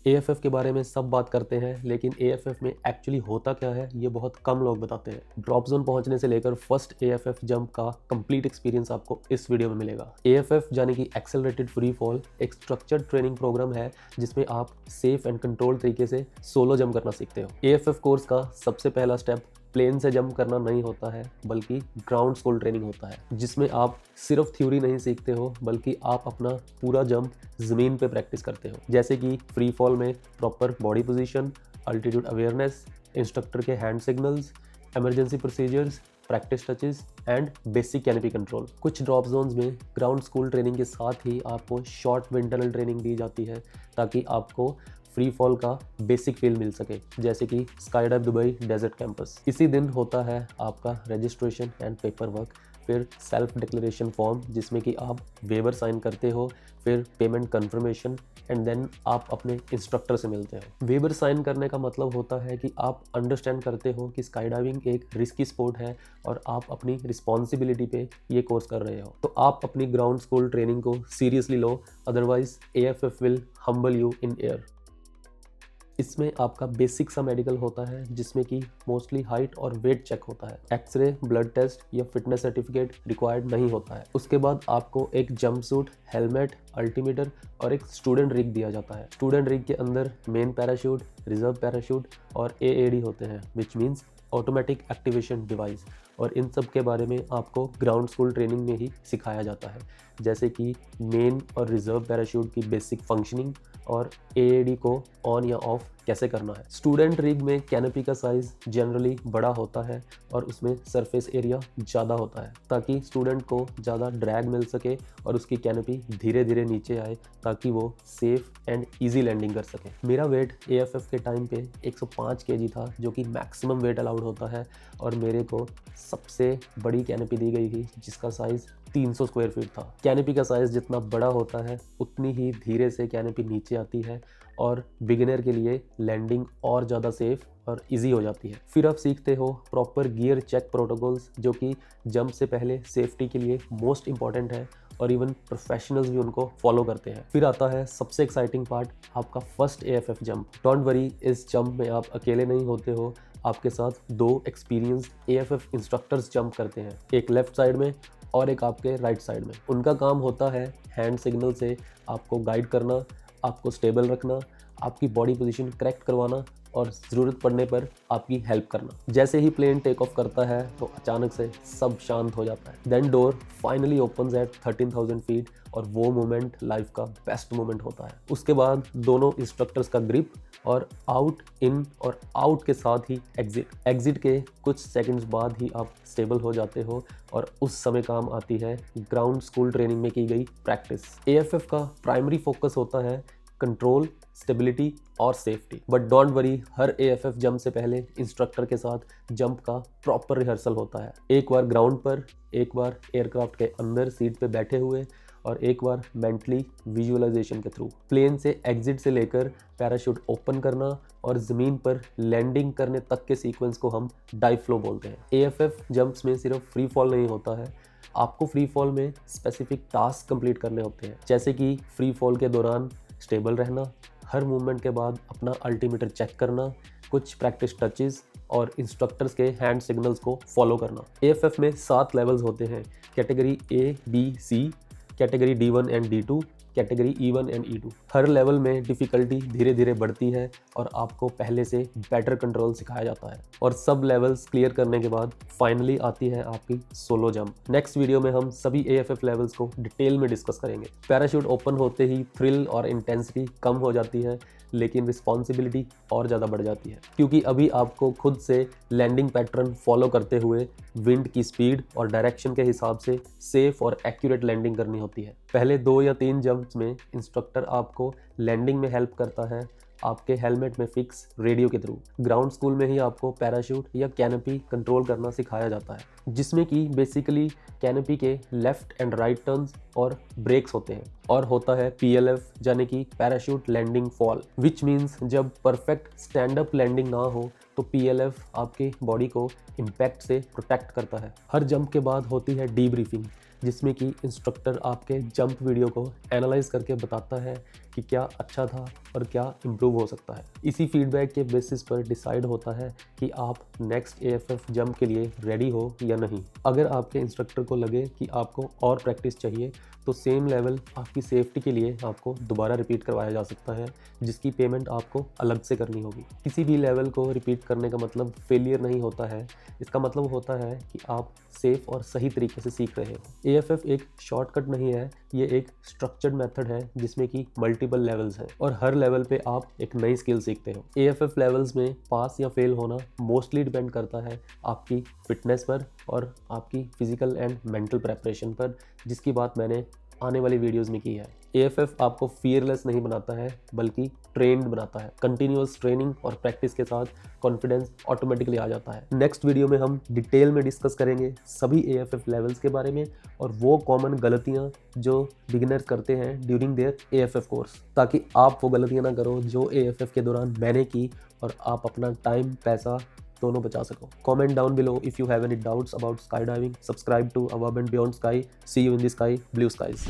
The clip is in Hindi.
एएफएफ के बारे में सब बात करते हैं, लेकिन एएफएफ में एक्चुअली होता क्या है ये बहुत कम लोग बताते हैं। ड्रॉप जोन पहुंचने से लेकर फर्स्ट एएफएफ जंप का कंप्लीट एक्सपीरियंस आपको इस वीडियो में मिलेगा। एएफएफ यानी कि एक्सेलरेटेड फ्री फॉल एक स्ट्रक्चर्ड ट्रेनिंग प्रोग्राम है जिसमें आप सेफ एंड कंट्रोल तरीके से सोलो जंप करना सीखते हो। एएफएफ कोर्स का सबसे पहला स्टेप प्लेन से जंप करना नहीं होता है, बल्कि ग्राउंड स्कूल ट्रेनिंग होता है, जिसमें आप सिर्फ थ्योरी नहीं सीखते हो बल्कि आप अपना पूरा जंप ज़मीन पे प्रैक्टिस करते हो। जैसे कि फ्री फॉल में proper body position, altitude awareness, instructor के hand signals, emergency procedures, practice touches and basic canopy control. कुछ ड्रॉप जोन्स में ग्राउंड स्कूल ट्रेनिंग के साथ ही आपको शॉर्ट विंड टनल ट्रेनिंग दी जाती है ताकि आपको फ्री फॉल का बेसिक फील मिल सके, जैसे कि स्काईडाइव दुबई डेजर्ट कैंपस। इसी दिन होता है आपका रजिस्ट्रेशन एंड पेपर वर्क, फिर सेल्फ डिक्लेरेशन फॉर्म जिसमें कि आप वेवर साइन करते हो, फिर पेमेंट कंफर्मेशन एंड देन आप अपने इंस्ट्रक्टर से मिलते हो। वेवर साइन करने का मतलब होता है कि आप अंडरस्टैंड करते हो कि स्काई डाइविंग एक रिस्की स्पोर्ट है और आप अपनी रिस्पॉन्सिबिलिटी पे ये कोर्स कर रहे हो। तो आप अपनी ग्राउंड स्कूल ट्रेनिंग को seriously low, otherwise AFF will humble you in air. इसमें आपका बेसिक सा मेडिकल होता है जिसमें कि मोस्टली हाइट और वेट चेक होता है। एक्सरे, ब्लड टेस्ट या फिटनेस सर्टिफिकेट रिक्वायर्ड नहीं होता है। उसके बाद आपको एक जंप सूट, हेलमेट, अल्टीमीटर और एक स्टूडेंट रिग दिया जाता है। स्टूडेंट रिग के अंदर मेन पैराशूट, रिजर्व पैराशूट और एएडी होते हैं, which means automatic activation device. और इन सब के बारे में आपको ग्राउंड स्कूल ट्रेनिंग में ही सिखाया जाता है, जैसे कि मेन और रिजर्व पैराशूट की बेसिक फंक्शनिंग और एएडी को ऑन या ऑफ कैसे करना है। स्टूडेंट रिग में कैनोपी का साइज जनरली बड़ा होता है और उसमें सरफेस एरिया ज़्यादा होता है ताकि स्टूडेंट को ज़्यादा ड्रैग मिल सके और उसकी कैनोपी धीरे धीरे नीचे आए ताकि वो सेफ एंड इजी लैंडिंग कर सके। मेरा वेट एएफएफ के टाइम पे 105 केजी था, जो कि मैक्सिमम वेट अलाउड होता है, और मेरे को सबसे बड़ी कैनोपी दी गई थी जिसका साइज़ 300 स्क्वायर फीट था। कैनोपी का साइज़ जितना बड़ा होता है उतनी ही धीरे से कैनोपी नीचे आती है और बिगिनर के लिए लैंडिंग और ज़्यादा सेफ और इजी हो जाती है। फिर आप सीखते हो प्रॉपर गियर चेक प्रोटोकॉल्स, जो कि जंप से पहले सेफ्टी के लिए मोस्ट इंपॉर्टेंट है और इवन प्रोफेशनल्स भी उनको फॉलो करते हैं। फिर आता है सबसे एक्साइटिंग पार्ट, आपका first AFF jump. Don't worry, इस जंप में आप अकेले नहीं होते हो, आपके साथ 2 एक्सपीरियंस्ड एएफएफ इंस्ट्रक्टर्स जंप करते हैं, एक लेफ्ट साइड में और एक आपके राइट साइड में। उनका काम होता है हैंड सिग्नल से आपको गाइड करना, आपको स्टेबल रखना, आपकी बॉडी पोजीशन करेक्ट करवाना और ज़रूरत पड़ने पर आपकी हेल्प करना। जैसे ही प्लेन टेक ऑफ करता है तो अचानक से सब शांत हो जाता है। Then door finally opens at 13,000 feet और वो मोमेंट लाइफ का बेस्ट मोमेंट होता है। उसके बाद दोनों इंस्ट्रक्टर्स का ग्रिप और आउट, इन और आउट के साथ ही एग्जिट के कुछ सेकंड्स बाद ही आप स्टेबल हो जाते हो और उस समय काम आती है ग्राउंड स्कूल ट्रेनिंग में की गई प्रैक्टिस। एएफएफ का प्राइमरी फोकस होता है कंट्रोल, स्टेबिलिटी और safety. But don't worry, her AFF jump से पहले इंस्ट्रक्टर के साथ जंप का प्रॉपर रिहर्सल होता है। एक बार ग्राउंड पर, एक बार एयरक्राफ्ट के अंदर सीट पे बैठे हुए और एक बार मेंटली विजुअलाइजेशन के थ्रू। प्लेन से एग्जिट से लेकर पैराशूट ओपन करना और ज़मीन पर लैंडिंग करने तक के सीक्वेंस को हम डाइव फ्लो बोलते हैं। एएफएफ जंप्स में सिर्फ फ्री फॉल नहीं होता है, आपको फ्री फॉल में स्पेसिफिक टास्क कंप्लीट करने होते हैं, जैसे कि फ्री फॉल के दौरान स्टेबल रहना, हर मूवमेंट के बाद अपना अल्टीमीटर चेक करना, कुछ प्रैक्टिस टचेस और इंस्ट्रक्टर्स के हैंड सिग्नल्स को फॉलो करना। एएफएफ में 7 लेवल्स होते हैं, category A, B, C, category D1 and D2, category E1 and E2। हर लेवल में डिफ़िकल्टी धीरे धीरे बढ़ती है और आपको पहले से बेटर कंट्रोल सिखाया जाता है, और सब लेवल्स क्लियर करने के बाद फाइनली आती है आपकी सोलो जंप। नेक्स्ट वीडियो में हम सभी एएफएफ लेवल्स को डिटेल में डिस्कस करेंगे। पैराशूट ओपन होते ही थ्रिल और इंटेंसिटी कम हो जाती है, लेकिन रिस्पॉन्सिबिलिटी और ज़्यादा बढ़ जाती है, क्योंकि अभी आपको खुद से लैंडिंग पैटर्न फॉलो करते हुए विंड की स्पीड और डायरेक्शन के हिसाब से सेफ और एक्यूरेट लैंडिंग करनी होती है। पहले 2 या 3 जंप्स में इंस्ट्रक्टर आपको लैंडिंग में हेल्प करता है आपके हेलमेट में फिक्स रेडियो के थ्रू। ग्राउंड स्कूल में ही आपको पैराशूट या कैनोपी कंट्रोल करना सिखाया जाता है, जिसमें कि बेसिकली कैनोपी के लेफ्ट एंड राइट टर्न्स और ब्रेक्स होते हैं, और होता है पीएलएफ यानी कि parachute landing fall, which means जब परफेक्ट स्टैंड अप लैंडिंग ना हो तो पीएलएफ आपके बॉडी को इम्पैक्ट से प्रोटेक्ट करता है। हर जंप के बाद होती है डीब्रीफिंग, जिसमें कि इंस्ट्रक्टर आपके जंप वीडियो को एनालाइज करके बताता है कि क्या अच्छा था और क्या इम्प्रूव हो सकता है। इसी फीडबैक के बेसिस पर डिसाइड होता है कि आप नेक्स्ट AFF जंप के लिए रेडी हो या नहीं। अगर आपके इंस्ट्रक्टर को लगे कि आपको और प्रैक्टिस चाहिए तो सेम लेवल आपकी सेफ्टी के लिए आपको दोबारा रिपीट करवाया जा सकता है, जिसकी पेमेंट आपको अलग से करनी होगी। किसी भी लेवल को रिपीट करने का मतलब फेलियर नहीं होता है, इसका मतलब होता है कि आप सेफ और सही तरीके से सीख रहे हो। AFF एक शॉर्टकट नहीं है, ये एक स्ट्रक्चर्ड मेथड है जिसमें कि मल्टीपल लेवल्स हैं और हर लेवल पे आप एक नई स्किल सीखते हो। AFF लेवल्स में पास या फेल होना मोस्टली डिपेंड करता है आपकी फिटनेस पर और आपकी फिजिकल एंड मेंटल प्रेपरेशन पर, जिसकी बात मैंने आने वाली वीडियोस में की है। AFF आपको फियरलेस नहीं बनाता है बल्कि ट्रेंड बनाता है। कंटिन्यूअस ट्रेनिंग और प्रैक्टिस के साथ कॉन्फिडेंस ऑटोमेटिकली आ जाता है। नेक्स्ट वीडियो में हम डिटेल में डिस्कस करेंगे सभी AFF लेवल्स के बारे में और वो कॉमन गलतियां जो बिगिनर्स करते हैं ड्यूरिंग देयर AFF कोर्स, ताकि आप वो गलतियां ना करो जो AFF के दौरान मैंने की और आप अपना टाइम पैसा दोनों बचा सको। Comment down below if you have any doubts about skydiving. Subscribe to Above and Beyond Sky. See you in the sky, blue skies.